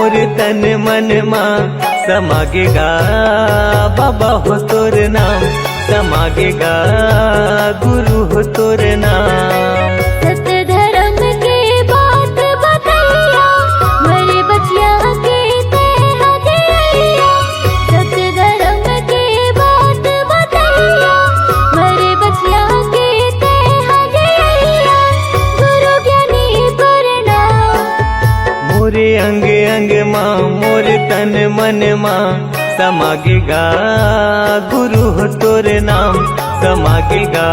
मोर तन मन मां समागेगा बाबा हो तोर नाम, समागेगा गुरु हो तोर नाम। सत्य धर्म के बात बतैया, मरे बचिया के तेरा दिया। सत्य धर्म के बात बतैया, मरे बचिया के तेरा दिया। गुरु ज्ञानी प्रणाम। मोरे अंग अंग मां मोर तन मन मां समागेगा गुरु हो तोर नाम, समागेगा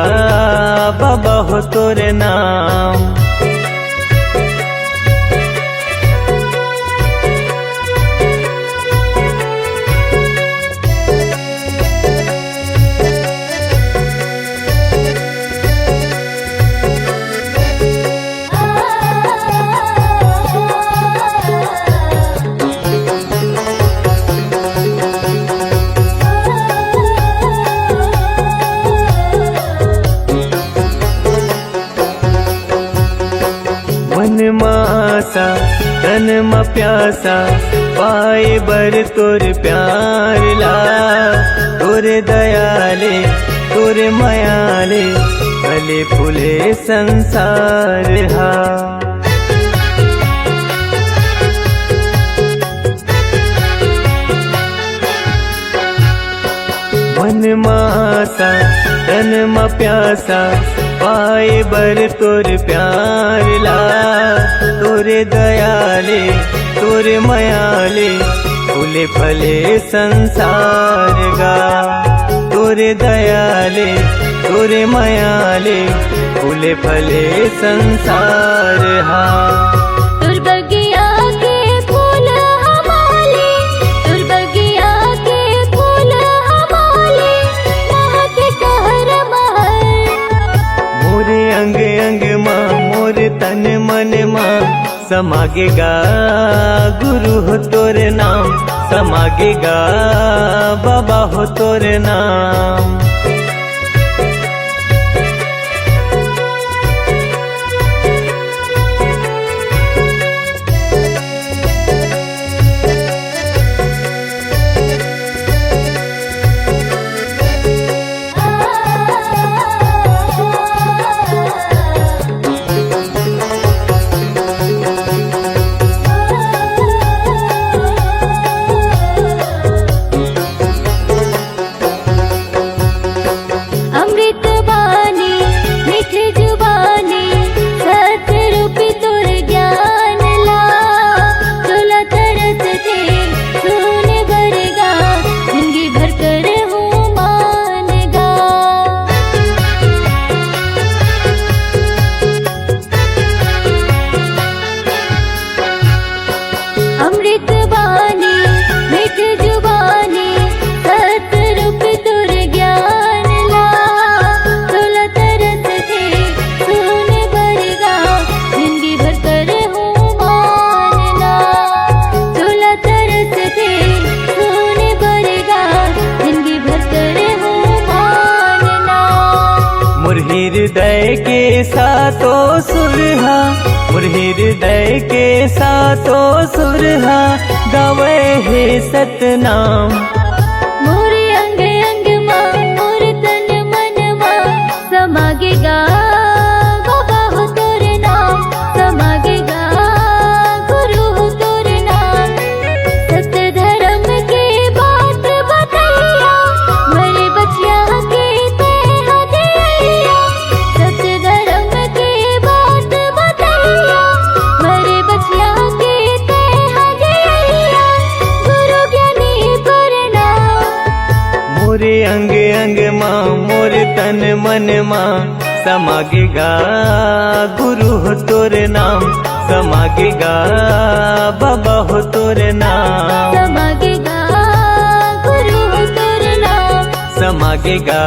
बाबा हो तोर नाम। मन मासा तन म प्यासा, पाए बर तोर प्यार ला। तोर दयाले तोर मयाले, फले फूले संसार हा। मन मासा तन म प्यासा, पाए बर तोर प्यार ला। तोरे दयाले तोरे मयाले, फूले फले संसार गा। तोरे दयाले तोरे मयाले, फूले फले संसार हा। तुर बगिया के फूल हमारे, तुर बगिया के फूल हमारे, महक कहर महर। मोरे अंग अंग मां मोर तन मन मां समागेगा गुरु हो तोर नाम, समागेगा बाबा हो तोर नाम। अमृत बानी मीठी जुबानी, सत्य रूपी तोर ज्ञान ला। तोला तरस थे सुने भरेगा, जिंदगी भर कर हूँ मानेगा। अमृत बानी मीठी जुबानी, सत्य रूपी तोर ज्ञान ला। तोला तरस थे सुने भरेगा, जिंदगी भर कर हूँ मानना। तोला तरस थे सुने भरेगा, जिंदगी भर कर हूँ मानना। मोर हृदय के सातो सुरहा, मोर हृदय के सातो सुरहा, गावे हे सतनाम। मोरे अंग अंग मां मोर तन मन मां समागेगा बाबा हो तोर नाम, समागेगा गुरु हो तोर नाम। सत्य धर्म के बात बतैया, मरे बचिया के तेरा दिया। सत्य धर्म के बात बतैया, मरे बचिया के तेरा दिया। गुरु ज्ञानी प्रणाम। मोरे अंग अंग मां मोर तन मन मां समागेगा गुरु हो तोर नाम, समागेगा बाबा हो तोर नाम। समागेगा गुरु हो तोर नाम, समागेगा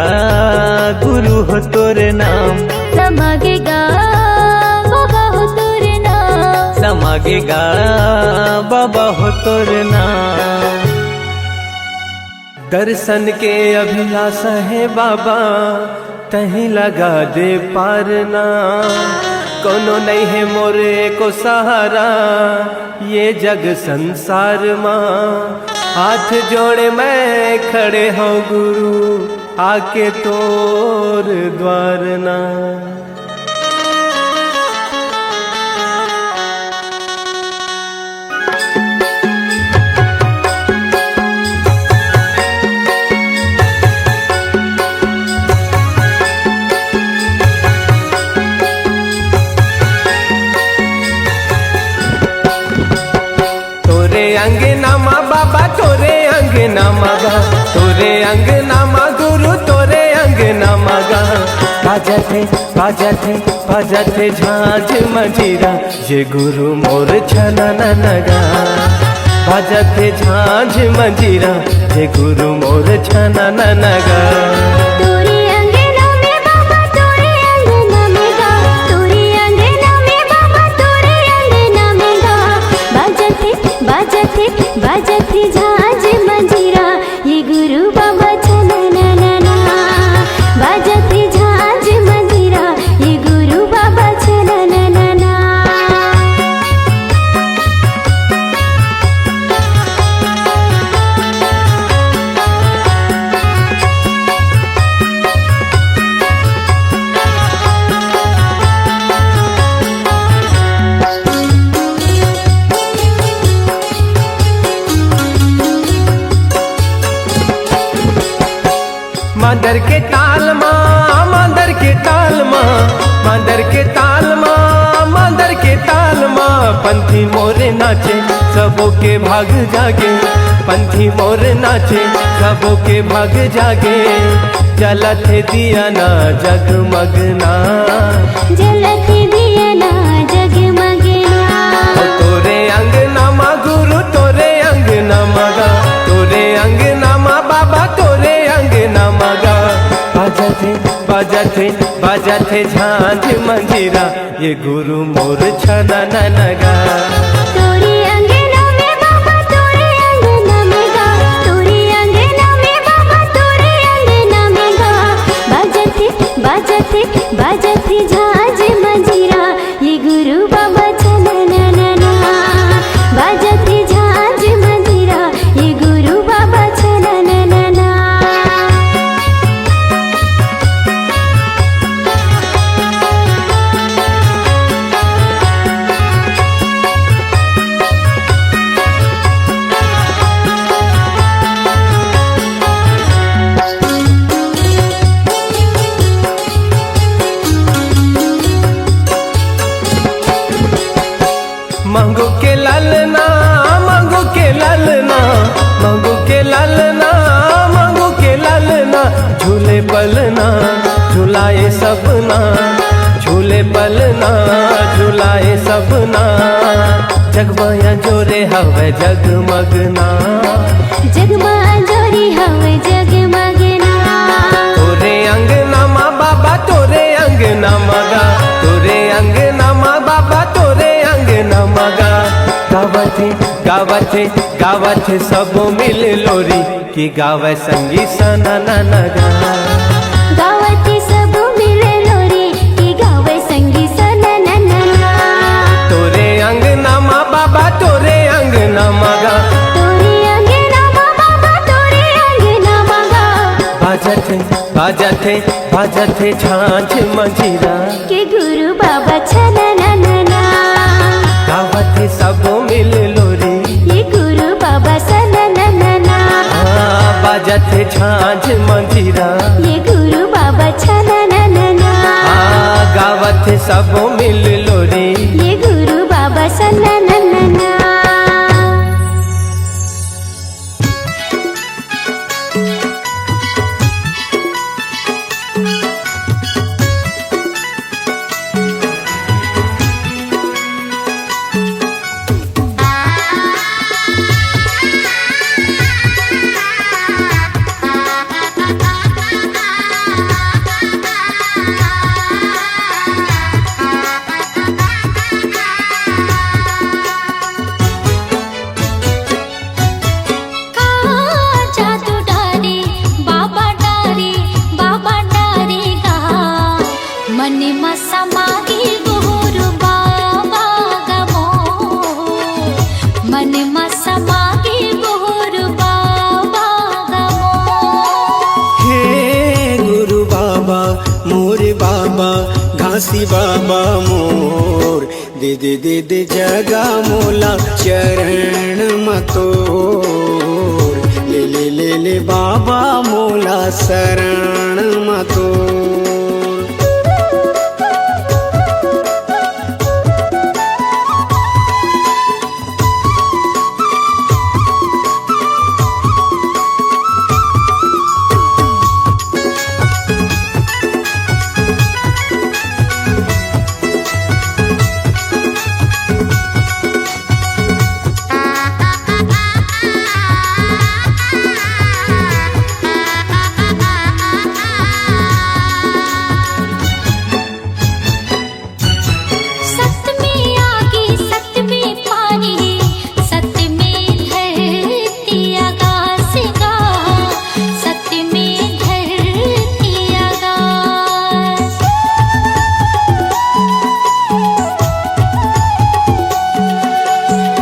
गुरु हो तोर नाम, समागेगा बाबा हो तोर नाम। समागेगा बाबा हो तोर नाम। दर्शन के अभिलाषा है बाबा, तहीं लगा दे पारना। कोनो नहीं है मोरे को सहारा ये जग संसार माँ। हाथ जोड़े मैं खड़े हो गुरु आके तोर द्वार ना। अंगनामा बाबा तोरे अंगनामा गा, तोरे अंगनामा गुरु तोरे अंगनामा गा। बाजते बाजते बाजते झांझ मंजीरा ये गुरु मोर छना नगा। बाजते झांझ मंजीरा ये गुरु मोर छना नगा। बाजते झांझ मंजीरा ये गुरु बाबा छना ना। बाजते झांझ मंजीरा ये गुरु बाबा छना ना। मांदर के ताल माँ, मांदर के ताल माँ, मांदर के ताल माँ, मांदर के ताल माँ। पंथी मोरे नाचे सबों के भाग जागे, पंथी मोरे नाचे सबों के भाग जागे। जलत दिया ना जगमगना, जलत दिया ना जगमगना। तोरे अंगनामा गुरु तोरे अंगनामा गा, तोरे अंगनामा बाबा तोरे अंगनामा गा। बाजते बाजते बाजते झांझ मंजीरा ये गुरु मोर छना नगा। तोरे अंगना में बाबा तोरे अंगना में गा, तोरे अंगना में बाबा तोरे अंगना में गा। बाजते बाजते बाजते झांझ मंजीरा ये गुरु बाबा छना ना। बाजते झांझ मंजीरा ये गुरु बाबा छना ना। मांगो के लालना, मांगो के लालना, मांगो के लालना, मांगो के लालना। झूले पलना झुलाए सबना, झूले पलना झुलाए सबना। जगमाया जोरे हवे जगमगना, जगमाया जोरे हवे जगमगना। तोरे अंगनामा बाबा तोरे अंगनामा गा, तोरे अंगनामा बाबा तोरे अंगनामा गा। गावथे गावथे गावथे सबो मिल लोरी की गावे संगी सना नगा। गावथे सबो मिल लोरी की गावे संगी सना नगा। तोरे अंगनामा बाबा तोरे अंगनामा गा, तोरे अंगनामा बाबा तोरे अंगनामा गा। बाजते बाजते बाजते झांझ मंजीरा के गुरु बाबा छना ना। गावथे सबो मिल लोरी ये गुरु बाबा सना ना। बाजते झांझ मंजीरा ये गुरु बाबा छना ना। गावथे सबो मिल लोरी ये गुरु बाबा सना ना। मन मसा मागी गुरु मोर बाबा घासी बाबा मोर दे दे दे दे जगा मोला चरण मतोर ले ले ले ले बाबा मोला शरण मतोर।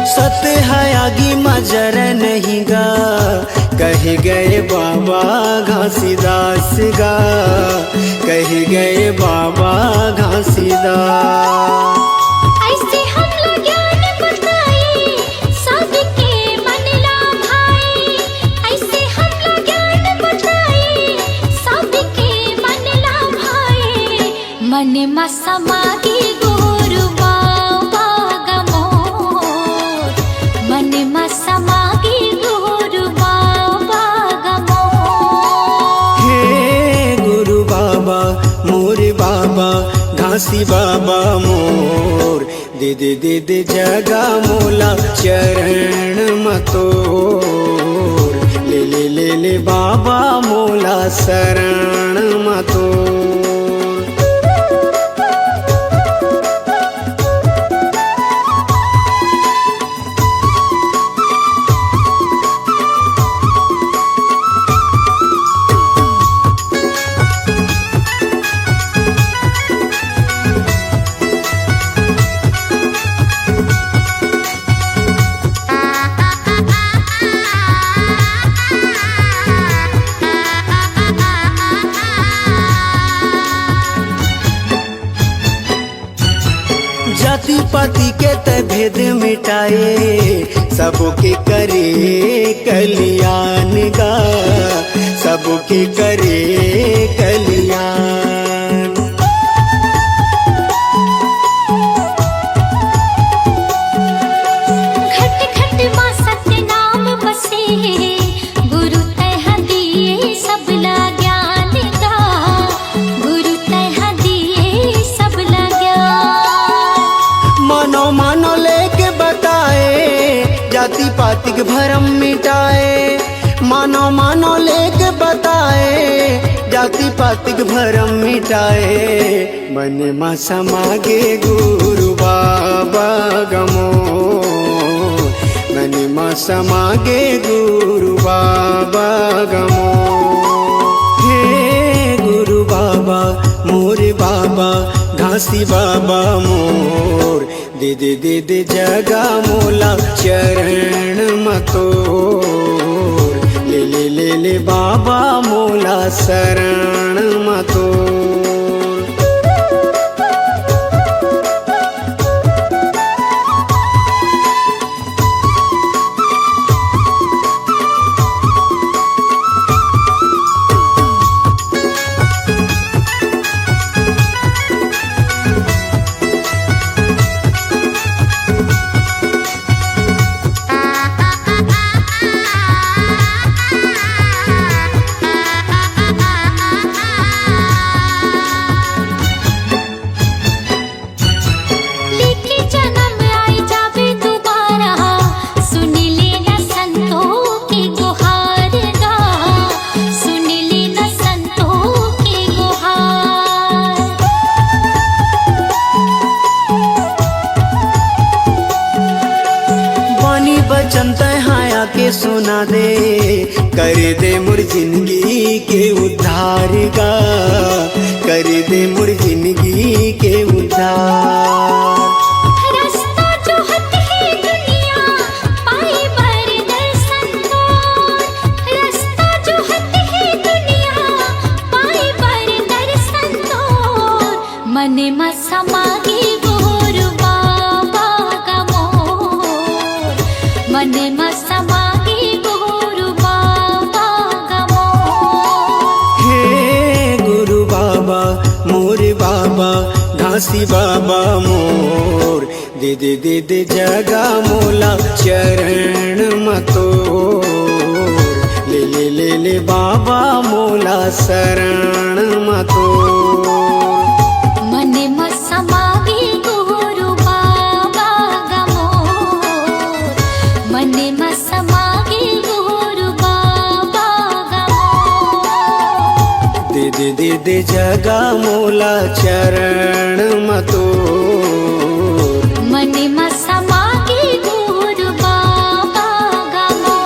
सत्य है आगे मजर नहीं गा कहे गए बाबा घासीदास गा कहे गए बाबा घासीदास। ऐसे हम ज्ञान बताए सबके मन ला भाई, ऐसे हम ज्ञान बताए सबके मन ला भाई। मन में समाधि गुरु बाबा गमोर, मन में समाधि गुरु बाबा गमोर। हे गुरु बाबा मोर बाबा घासी बाबा मोर दे दे दे दे जगा मोला चरण मतोर ले ले ले ले बाबा मोला शरण मतोर। जाति पाति के त भेद मिटाए सबके करे कल्याण गा सबके करे कल्याण। घट घट मां सत्य नाम बसे, गुरु तह दिए सबला ज्ञान गा, गुरु तह दिए सबला ज्ञान। मानो मानो लेके बताए जाति पाति के भरम मिटाए, मानो मानो लेके बताए जाति पाति के भरम मिटाए। मन में समागे गुरु बाबा गमो, मन में समागे गुरु बाबा गमो। हे गुरु बाबा मोर बाबा घासी बाबा मोर दे दे दे दे जगा मोला चरण मतोर ले ले ले ले बाबा मोला शरण मतोर। वचन तहाया के सुना दे, कर दे मुर जिंदगी के उद्धार गा, कर दे मुर जिंदगी के उद्धार। रास्ता जो हट है दुनिया पाए बर दर्शन तोर, रास्ता जो हट है दुनिया पाए बर दर्शन मने मसमागी गुरु बाबा का मोर, मने मसमागी गुरु बाबा का मोर। हे गुरु बाबा मोर बाबा घासी बाबा मोर, दे दे दे दे जगा मोला चरण मतोर, ले ले ले ले बाबा मोला शरण मतोर। मने मसमागी गुरु बाबा का मोर, मने मसमागी गुरु बाबा का मोर। दे दे दे दे जगा मोला चरण मतोर, मने मसमागी गुरु बाबा का मोर।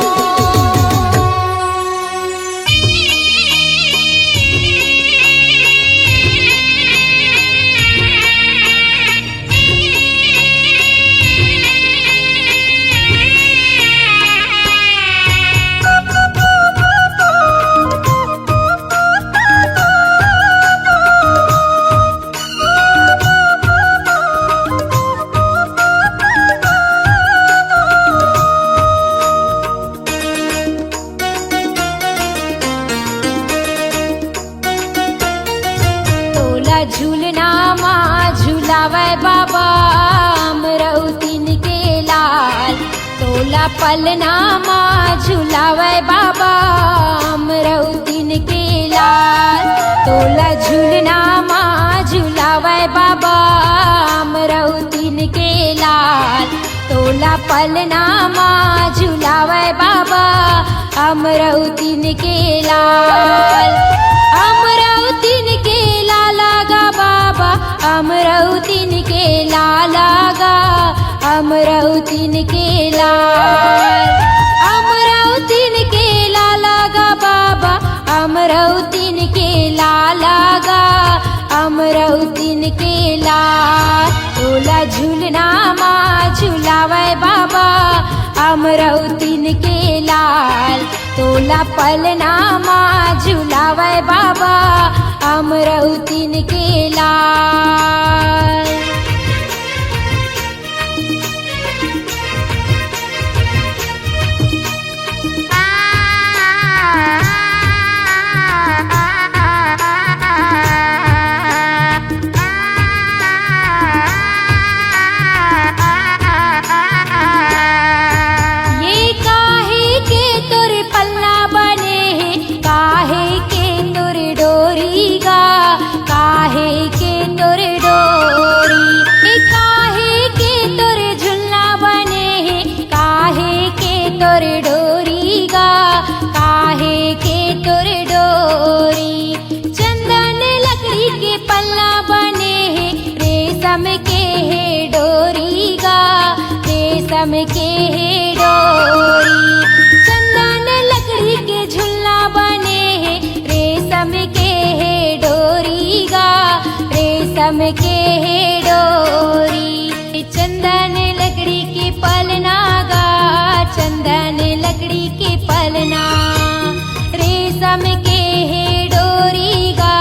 तोला झूलना माँ झूलावे बाबा अमरौतीन के लाल, तोला पलना माँ झूलावे बाबा अमरौतीन के लाल, तोला झूलना माँ झूलावे बाबा अमरौतीन के लाल, तोला पलना माँ झूलावे बाबा अमरौतीन के लाल। अमरौतीन के लाला गा बाबा, अमरौतीन के लाला गा, अमरौतीन के लाल, अमरौतीन के लाला गा बाबा, अमरौतीन के लाला गा, अमरौतीन के लाल। तोला झूलना माँ झूलावे बाबा अमरौतीन के लाल, तोला पलना माँ झूलावे बाबा अमरौतीन के लाल। ये काहे के तोर पल्ला बने हैं, काहे के तोर डोरी गा, काहे के तोर डोरी। ये काहे के तोर झुलना बने हैं, काहे के तोर डोरी गा, काहे के तोर डोरी। चंदन लकड़ी के पल्ला बने हैं, रेशम के है डोरी गा, रेशम के है डोरी। चंदन लकड़ी के झुलना बने हैं, रेशम के है डोरी गा, रेशम के है डोरी। चंदन लकड़ी के पलना गा, चंदन लकड़ी के पलना, रेशम के है डोरी गा,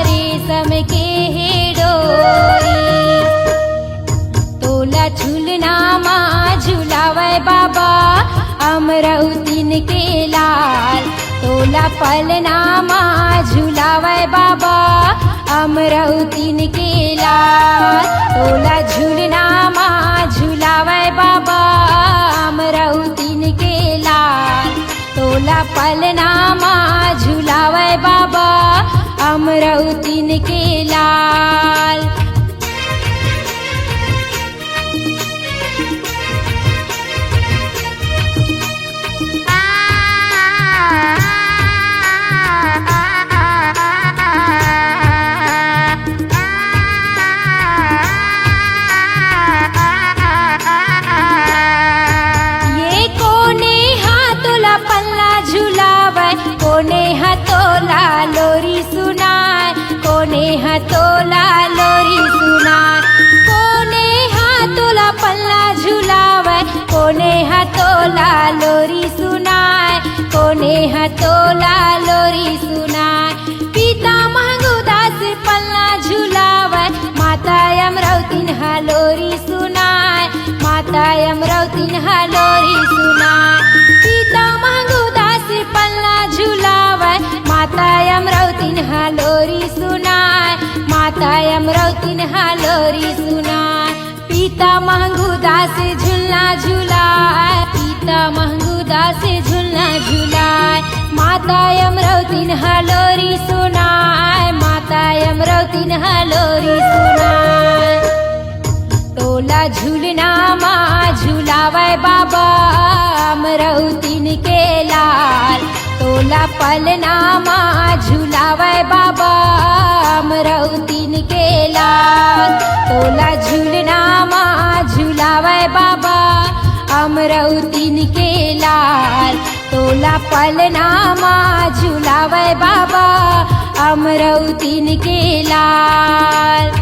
रेशम के है डोरी। तोला झूलना माँ झूलावे बाबा अमरौतीन के लाल, तोला पलना माँ झूलावे बाबा अमरौतीन के लाल, तोला झूलना माँ झूलावे बाबा अमरौतीन के लाल, तोला पलना माँ झूलावे बाबा अमरौतीन के लाल। ये कोने हाथोला पल्ला झुलावे, कोने हाथोला लोरी सुनाए, कोने हाथोला लोरी सुनाए। कोने हाथोला पल्ला झुलावे, कोने हाथोला लोरी सुनाए, कोने हाथोला लोरी सुनाए। पिता महंगो दास पल्ला झुलावे, हालोरी सुनाय, माता अमरावतीन हालोरी सुनाय। पिता महंगूदास पल्ला झुलावय, माता अमरावतीन हालोरी सुनाय, माता अमरावतीन हालोरी सुनाय। पिता महंगूदास झुलना झुलाय, पिता महंगूदास झुलना झुलाय, माता अमरावतीन हालोरी सुनाय, माता अमरावतीन हालोरी सुनाय। तोला झूलना मा झुलावय बाबा अमरावतीन के लाल, तोला पलना मा झुलावय बाबा अमरावतीन के लाल, तोला झूलना मा झुलावय बाबा अमरावतीन के लाल, तोला पलना मा झुलावय बाबा अमरावतीन के लाल।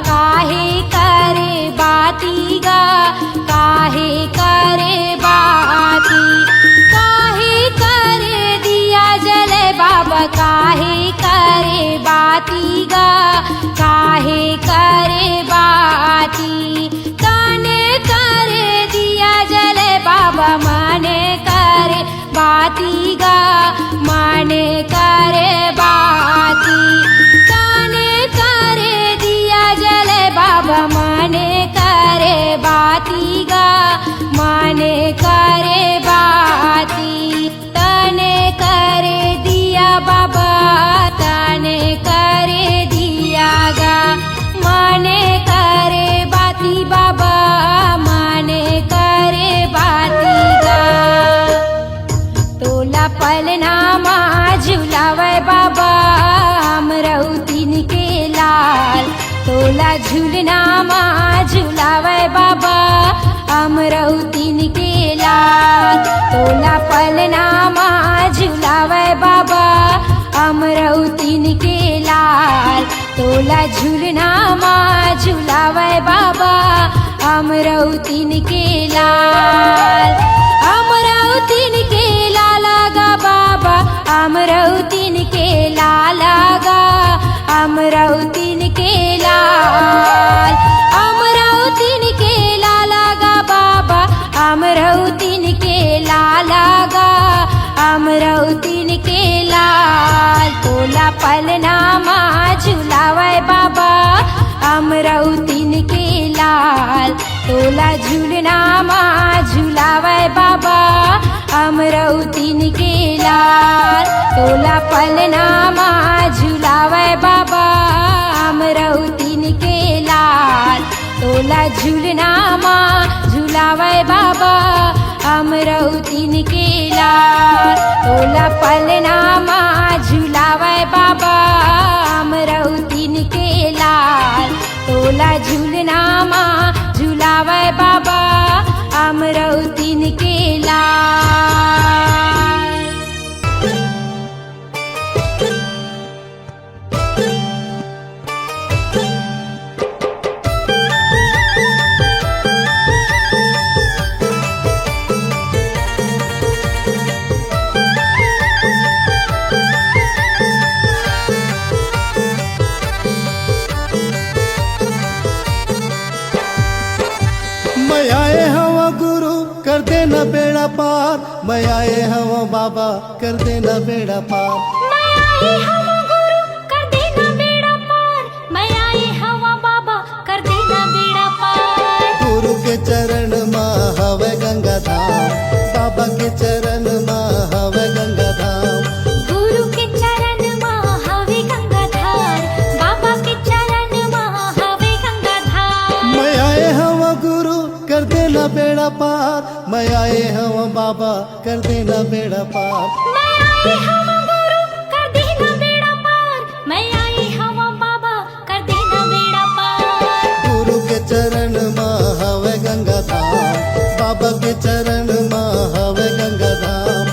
काहे करे बाती गा, काहे करे बाती, काहे करे दिया जले बाबा, काहे करे बाती गा, काहे करे बाती। काने करे दिया जले बाबा, माने करे बाती गा, माने करे बाती। काने करे दिया जले बाबा, माने करे बाती गा, माने करे बाती। तने करे दिया बाबा, तने करे दिया गा, माने करे बाती बाबा, माने करे बाती गा। तोला पलना मा झुलावय बाबा अमरावतीन के लाल, तोला झूलना मा झुलावय बाबा अमरावतीन के लाल, तोला पलना मा झुलावय बाबा अमरावतीन के लाल, तोला झूलना मा झुलावय बाबा अमरावतीन के लाल। अमरावतीन के लाला गा बाबा, अमरावतीन के लाला गा, अमरावतीन के लाल, अमरावतीन के लाला गा बाबा, अमरावतीन के लाला गा, अमरावतीन के लाल। तोला पलना मा झुलावय बाबा अमरावतीन के लाल, तोला झूलना मा झुलावय बाबा अमरावतीन के लाल, तोला पलना मा झुलावय बाबा अमरावतीन के लाल, तोला झूलना मा झुलावय बाबा अमरावतीन के लाल, तोला पलना मा झुलावय बाबा अमरावतीन के लाल, तोला झूलना मा झुलावय बाबा अमरावतीन के लाल। मैं आए हवा गुरु कर देना बेड़ा पार, मैं आए हवा बाबा कर देना बेड़ा पार। मैं आई हवा गुरु कर देना बेड़ा पार, मैं आई हवा बाबा कर देना बेड़ा पार। गुरु के चरण माँ हवे गंगा धाम, बाबा के चरण माँ हवे गंगा धाम, गुरु के चरण माँ हवे गंगा धार, बाबा के चरण माँ हवे गंगा धार। मैं आए हवा गुरु कर देना बेड़ा पार, मैं आए हवा बाबा कर देना बेड़ा पार। मैं आई हवा गुरु कर देना बेड़ा पार, मैं आई हवा बाबा कर देना बेड़ा पार। गुरु के चरण माँ हवे गंगा धाम, बाबा के चरण माँ हवे गंगा धाम,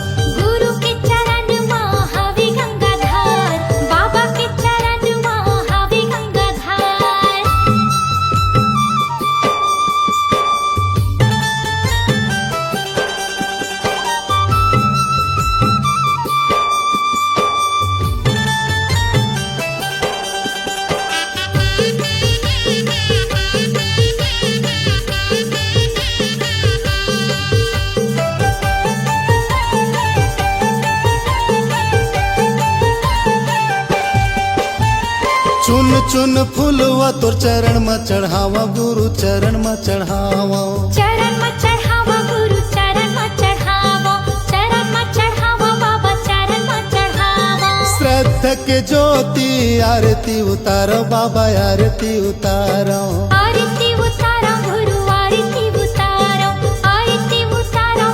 चुन फूलवा तोर चरण में चढ़ावा गुरु चरण में चढ़ावा चरण में चढ़ावा गुरु चरण में चढ़ावा चरण में चढ़ावा बाबा चरण में चढ़ावा श्रद्धा के ज्योति आरती उतारो बाबा आरती उतारो आरती उतारो गुरु आरती उतारो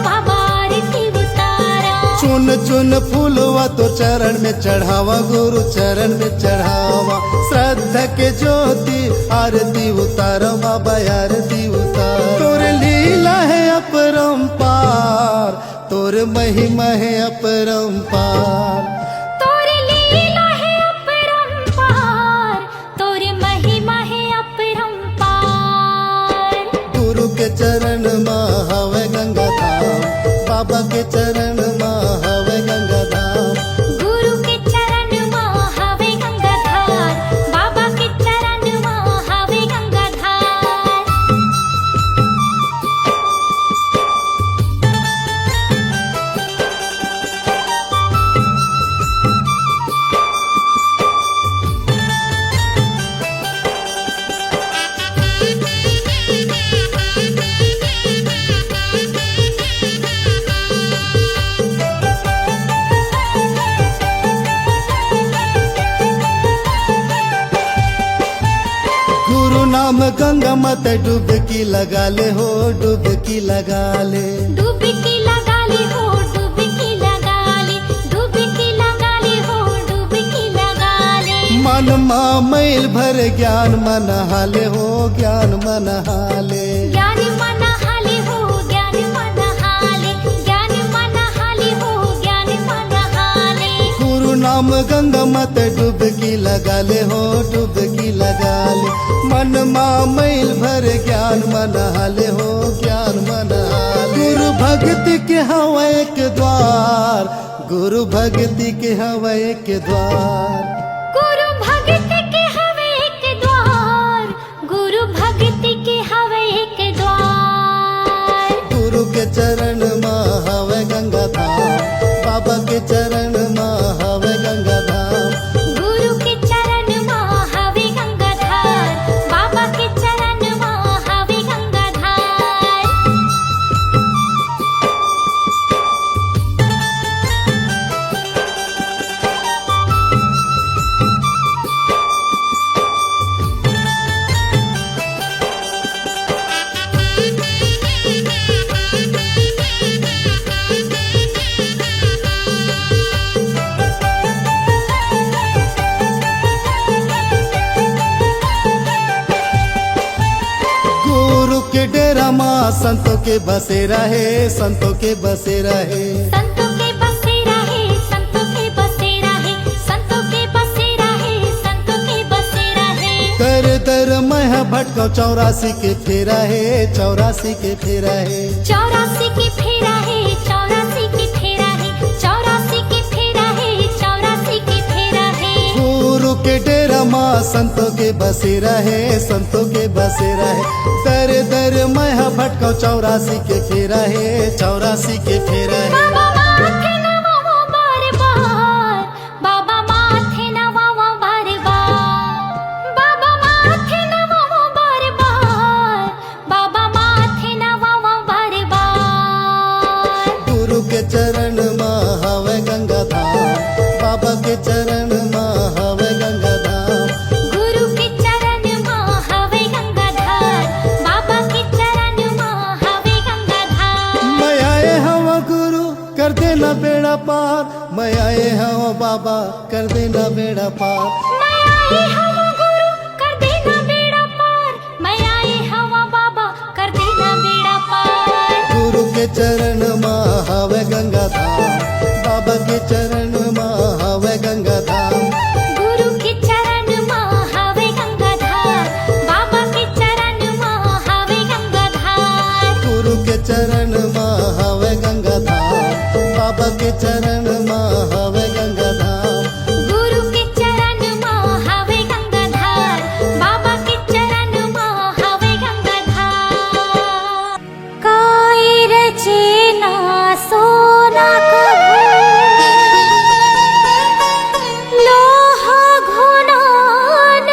बाबा आरती उतारो चुन चुन फूलवा तो चरण में चढ़ावा गुरु चरण में चढ़ावा श्रद्धा के ज्योति आरती उतारो बाबा आरती उतारो तोर लीला है अपरंपार तोर महिमा है अपरंपार तोर लीला है अपरंपार तोर महिमा है अपरंपार गुरु के चरण में हवे गंगा धाम बाबा के चरण में हवे गंगा धाम गुरु के चरण में हवे गंगाधार बाबा के चरण में हवे गंगाधार गुरु नाम गंगा मत डुबकी लगा ले हो डुबकी लगा ले डुबकी लगा ले हो डुबकी लगा ले डुबकी लगा ले हो डुबकी लगा ले मन मा मैल भर ज्ञान मन हाले हो ज्ञान मन हाले ज्ञान मन हाले हो ज्ञान मन हाले ज्ञान मन हाले हो ज्ञान मन हाले गुरु नाम गंगा मत डुबकी लगा ले हो डुबकी लगा ले मन मा मैल भर ज्ञान मन हाले हो ज्ञान मन हाले गुरु भक्ति के हवा एक द्वार गुरु भक्ति के हवा एक द्वार गुरु भक्ति के हवे एक द्वार गुरु भक्ति के हवे एक द्वार गुरु के चरण में हवे गंगा धाम बाबा के चरण में हवे गंगा धाम गुरु के चरण में हवे गंगाधार बाबा के चरण में हवे गंगाधार गुरु के डेरा माँ संतों के बसेरा है संतों के बसेरा है संतों के बसेरा है संतों के बसेरा है संतों के बसेरा है संतों के बसेरा है दर दर मह भटको 84 के फेरा है 84 के फेरा है 84 के फेरा है 84 के फेरा है 84 के फेरा है 84 के फेरा है गुरु के डेरा माँ संतों के बसेरा है संतों के बसेरा है दर दर मह भटको 84 के फेरा है 84 के फेरा है बाबा माथे नवाओ बार बार बाबा माथे नवाओ बार बार बाबा माथे नवाओ बार बार बाबा माथे नवाओ बार बार गुरु के चरण में हवे गंगा धाम बाबा के चरण में हवे गंगा धाम गुरु के चरण में हवे गंगाधार बाबा के चरण में हवे गंगाधार मैं आए हवा गुरु कर देना बेड़ा पार मैं आए हवा बाबा कर देना बेड़ा पार मैं आई हवा गुरु कर देना बेड़ा पार मैं आई हवा बाबा कर देना बेड़ा पार गुरु के चरण में हवे गंगा धाम बाबा के चरण में हवे गंगा धाम गुरु के चरण में हवे गंगाधार बाबा के चरण में हवे गंगाधार गुरु के चरण में हवे गंगा धाम बाबा के चरण में हवे गंगा धाम गुरु के चरण में हवे गंगाधार बाबा के चरण में हवे गंगाधार काय रचे ना सोना लोहा घुनान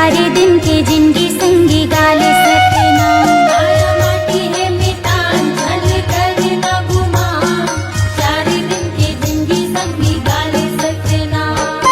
चारे दिन के जिंदगी संगी गाले सत्यनाम काया माटी है मितान झल कर न गुमान चारे दिन के जिंदगी संगी गाले सत्यनाम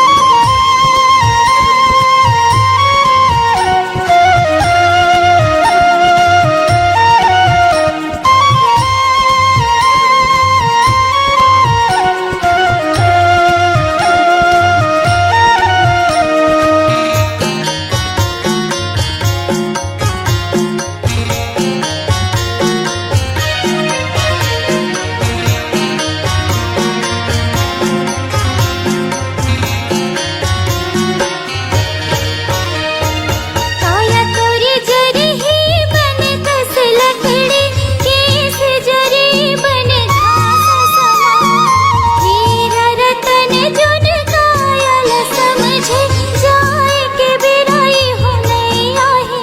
काया तोरी जरी ही बने कस लकड़ी केस जरी बने घास समान हीरा रतन जुन कायल समझे जाए के बिराई हो नैया ही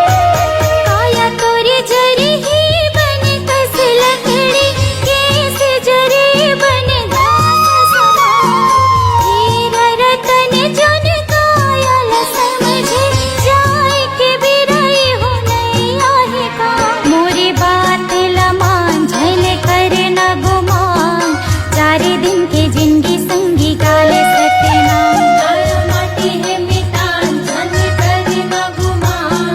काया तोरी जरी ही बने कस लकड़ी केस जरी बने घास समान हीरा रतन जुन कायल समझे जाए के बिराई हो नैया ही मोरी बात लमान झल कर न गुमान चारे दिन के जिंदगी संगी गाले सत्यनाम काया माटी है मितान झल कर न गुमान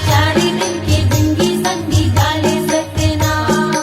चारे दिन के जिंदगी संगी गाले सत्यनाम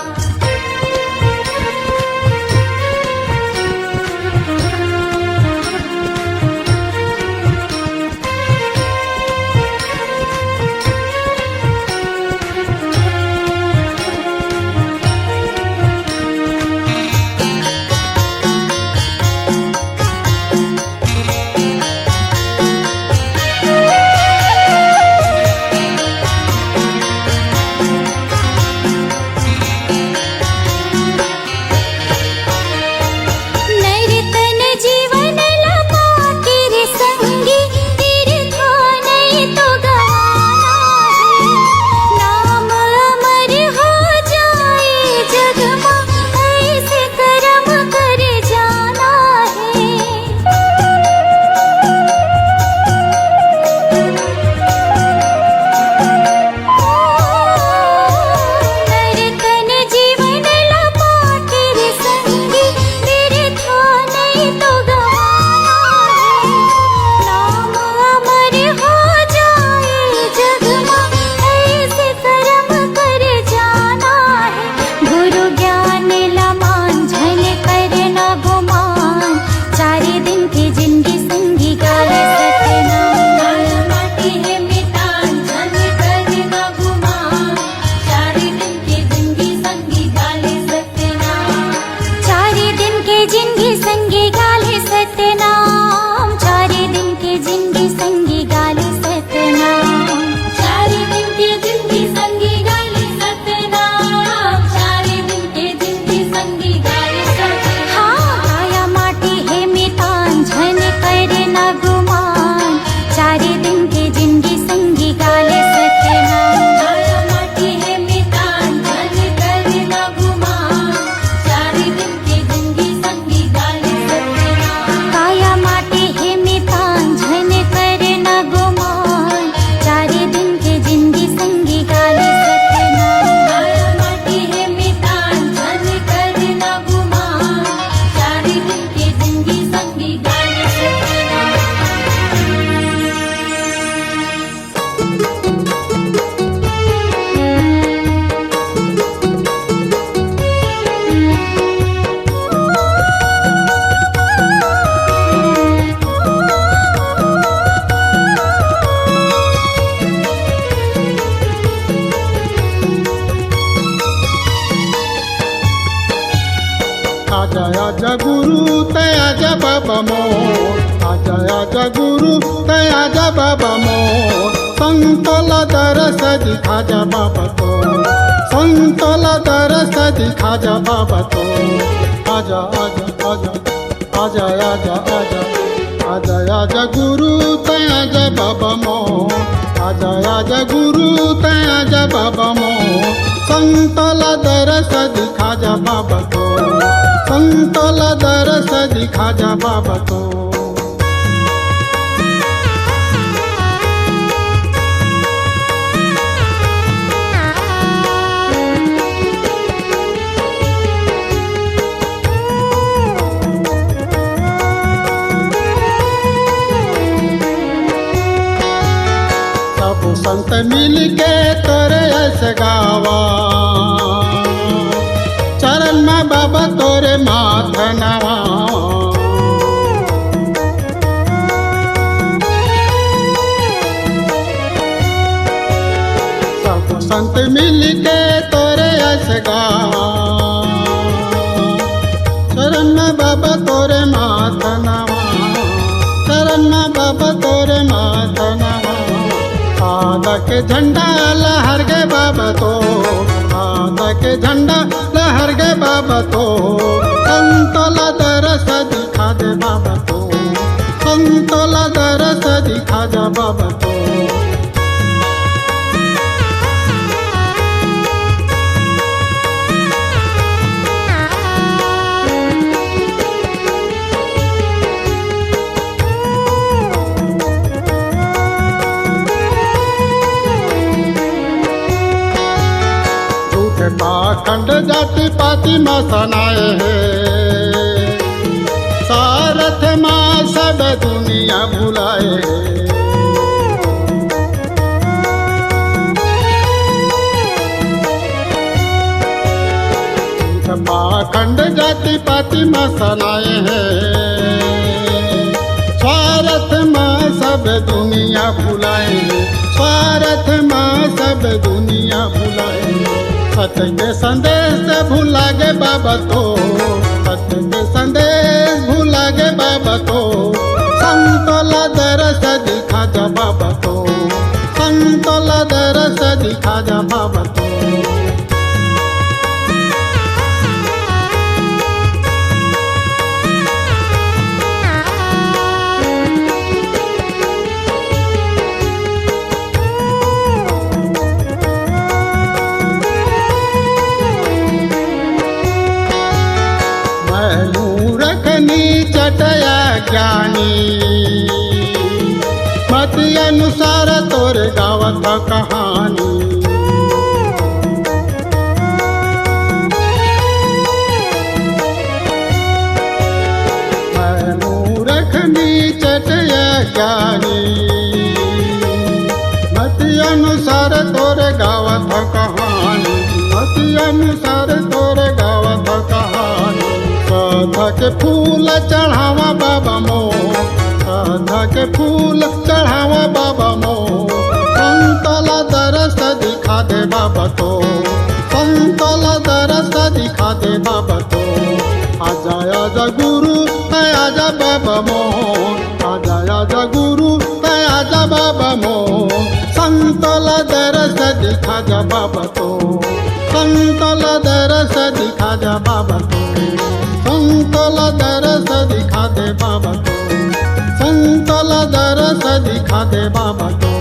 नैरतन जीवन लपा तेरे संगी तीर्था नहीं तो गवाना है नाम अमर हो जाए जग में ऐसे कर्म कर जाना नैरतन जीवन लपा तेरे संगी तीर्था नहीं तो गवाना है नाम अमर हो जाए जग में ऐसे कर्म कर जाना है गुरु ज्ञान लमान झल कर न गुमान चारे दिन की जिंदगी संगी गाले सत्यनाम काया माटी है मितान झल कर न गुमान चारे दिन की जिंदगी संगी गाले सत्यनाम चारे दिन के जिंदगी संगी गाले सत्यनाम चारे दिन के जिंदगी संगी गाले सत्यनाम चारे दिन के जिंदगी संगी गाले सत्यनाम चारे दिन के जिंदगी संगी गाले सत्यनाम हाँ काया माटी है मितान झल कर न गुमान चारे दिन के जिंदगी संगी गाले सत्यनाम काया माटी है मितान झल कर न गुमान चारे दिन के जिंदगी संगी गाले सत्यनाम काया माटी है मितान झल कर न गुमान चारे दिन के जिंदगी संगी गाले सत्यनाम काया माटी है मितान झल कर न गुमान चारे दिन के जिंदगी संगी गाले सत्यनाम आजा आजा गुरु तया जा बाबा मोर आजा आजा गुरु तया जा बाबा मोर संतला दरस दिखा जा बाबा तो संतला दरस दिखा जा बाबा तो आजा आजा आजा आजा आजा आजा आजा आजा गुरु तय आजा बाबा मोर आजा आजा गुरु तय आजा बाबा मोर संतला दरस दिखा जा बाबा तो संतला दरस दिखा जा बाबा तो संत मिल के तोरे ऐसे गावा चरण में बाबा तोरे माथ नवा सब संत मिल के तोरे ऐसे गावा चरण में बाबा तोरे माथ नवा चरण में बाबा तोरे माथ नवा आदा के झंडा लहर गे बाबा तो आदा के झंडा लहर गे बाबा तो संतला दरस दिखा दे बाबा तो संतला दरस दिखा जा बाबा तो पाखंड जाति पाति मसनाए है सारथ माँ सब दुनिया भुलाए पाखंड जाति पाति मसनाए है स्वार्थ माँ सब दुनिया भुलाए स्वार्थ माँ सब दुनिया भुलाए सत्य के संदेश भूला गे बाबा तो सत्य के संदेश भूला गे बाबा तो संतला दरस दिखा जा बाबा तो संतला दरस दिखा जा बाबा तो चटया ज्ञानी मति अनुसार तोरे गावत कहानी मूर्खनी चटया ज्ञानी मति अनुसार तोरे गावत कहानी मति अनुसार तोरे गावत कहानी राधा के फूल चढ़ावा बाबा मोर राधा के फूल चढ़ावा बाबा मोर संतला दरस दिखा दे बाबा तो संतला दरस दिखा दे बाबा तो आजा आजा गुरु आजा बाबा मोर आजा आजा गुरु आजा बाबा मोर संतला दरस दिखा जा बाबा तो संतला दरस दिखा जा बाबा तो संतला दरस दिखा दे बाबा तो संतला दरस दिखा दे बाबा तो